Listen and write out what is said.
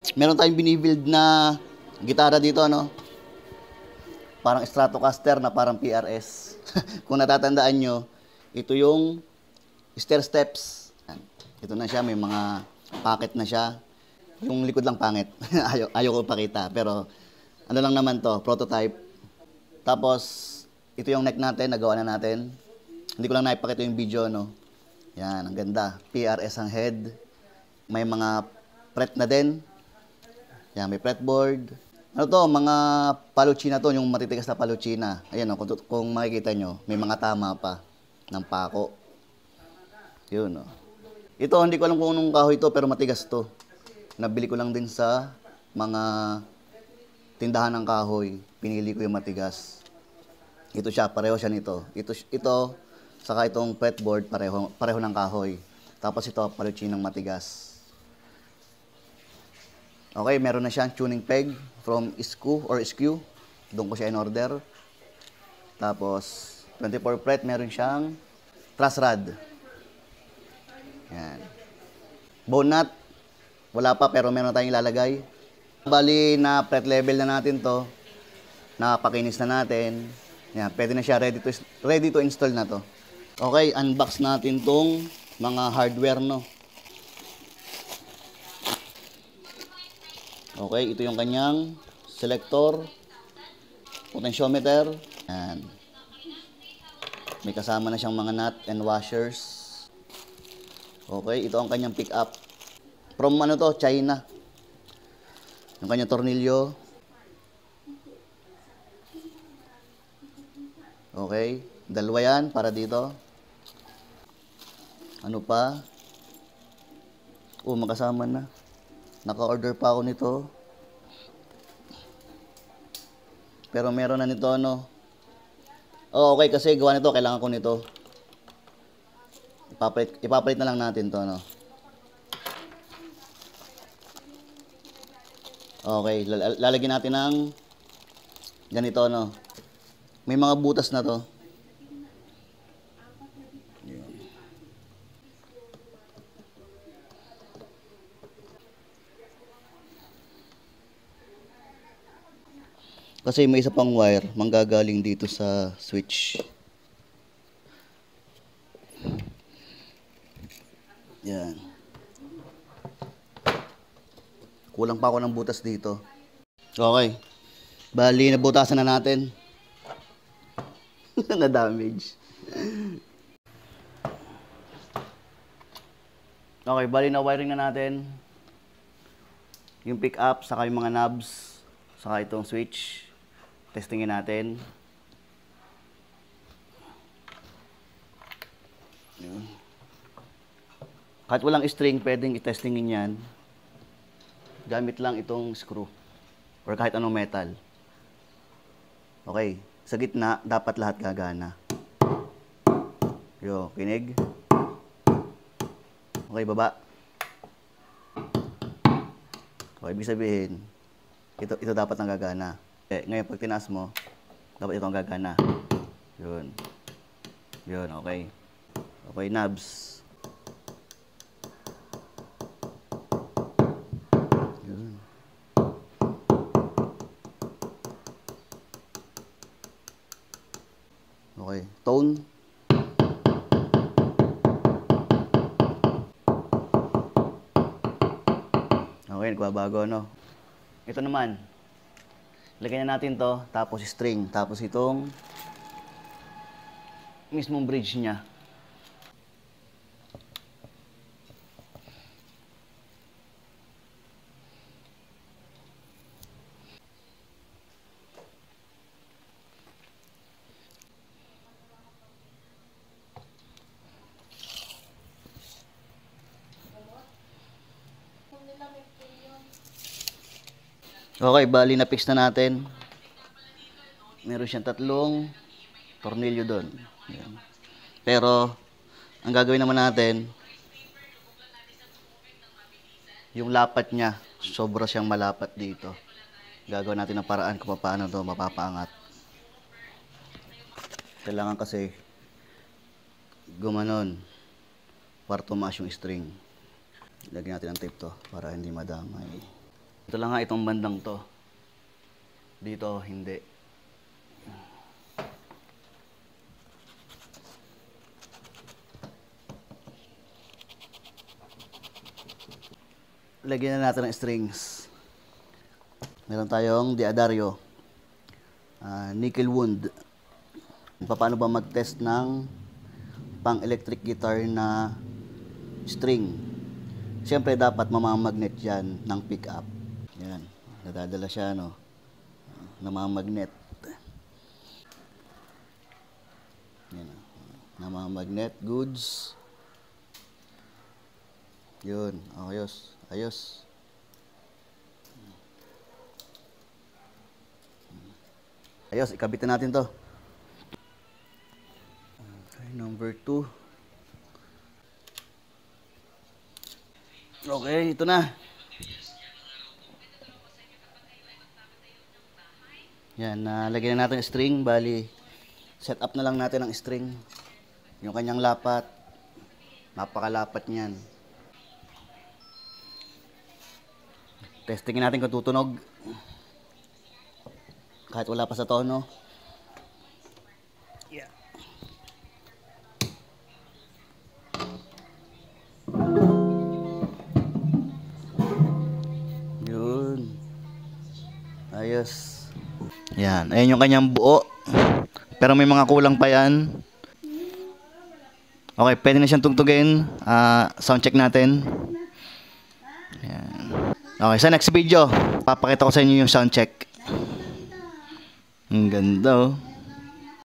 Meron tayong binibuild na gitara dito, ano? Parang Stratocaster na parang PRS. Kung natatandaan nyo, ito yung stair steps. Yan. Ito na siya, may mga pocket na siya. Yung likod lang pangit. Ayaw ko pakita. Pero ano lang naman to, prototype. Tapos, ito yung neck natin, nagawa na natin. Hindi ko lang naipakita yung video, no? Yan, ang ganda. PRS ang head. May mga fret na din. Yan, may fretboard. Ano to, mga paluchina to, yung matitigas na paluchina. Ayan, no, kung makikita nyo, may mga tama pa ng pako. Yun, no. Ito, hindi ko alam kung anong kahoy to, pero matigas to. Nabili ko lang din sa mga tindahan ng kahoy. Pinili ko yung matigas. Ito siya, pareho siya nito. Ito saka itong fretboard, pareho ng kahoy. Tapos ito, paluchinang matigas. Okay, meron na siyang tuning peg from SKU. Doon ko siya in-order. Tapos, 24 fret, meron siyang truss rod. Yan. Bone nut, wala pa pero meron tayong ilalagay. Bali na fret level na natin to. Napakinis na natin. Yan, pwede na siya, ready to install na to. Okay, unbox natin tong mga hardware, no. Okay, ito yung kanyang selector, potentiometer. Yan. May kasama na siyang mga nut and washers. Okay, ito ang kanyang pick up. From ano to, China. Yung kanyang tornilyo. Okay, dalawa yan para dito. Ano pa? Oh, makasama na. Naka-order pa ako nito. Pero meron na nito, ano. Oh, okay, kasi gawa nito, kailangan ko nito. Ipapalit na lang natin to, no. Okay, lalagyan natin ng ganito, no. May mga butas na to. Kasi may isa pang wire manggagaling dito sa switch. Yan. Kulang pa ako ng butas dito. Okay. Bali, nabutasan na natin. Na-damage. Okay, bali na wiring na natin. Yung pick up, saka yung mga knobs, saka itong switch. Testingin natin. Yun. Kahit walang string, pwedeng i-testingin yan. Gamit lang itong screw. Or kahit anong metal. Okay. Sa gitna, dapat lahat gagana. Yo, kinig. Okay, baba. Okay, ibig sabihin, ito dapat ang gagana. Ngayon, pag tinaas mo, dapat ito ang gagana. Yun. Yun, okay. Okay, knobs. Yun. Okay, tone. Okay, nagbabago, no? Ito naman. Lagyan na natin to, tapos string, tapos itong mismong bridge niya. Okay, bali na fix na natin. Meron siyang tatlong tornilyo doon. Yan. Pero, ang gagawin naman natin, yung lapat niya, sobra siyang malapat dito. Gagawin natin ng paraan kung paano ito mapapaangat. Kailangan kasi gumanon para tumaas yung string. Lagyan natin ng tape to para hindi madamay. Ito lang nga itong bandang to. Dito, hindi. Lagyan na natin ng strings. Meron tayong D'Addario. Nickel wound. Paano ba mag-test ng pang electric guitar na string? Siyempre dapat mamamagnet yan ng pick-up. Yan. Nadadala siya, no? Namamagnet. Yan. Namamagnet. Goods. Yun. Ayos. Ayos. Ayos. Ikabit na natin to. Okay. Number 2. Okay. Ito na. Yan, lagyan na natin yung string. Bali, set up na lang natin ang string. Yung kanyang lapat. Napakalapat niyan. Testingin natin kung tutunog. Kahit wala pa sa tono. Yeah. Yun. Ayos. Yan, ayun yung kanyang buo. Pero may mga kulang pa yan. Okay, pwede na siyang tugtugin. Sound check natin. Yan. Okay, sa next video, papakita ko sa inyo yung sound check. Ang ganda, oh.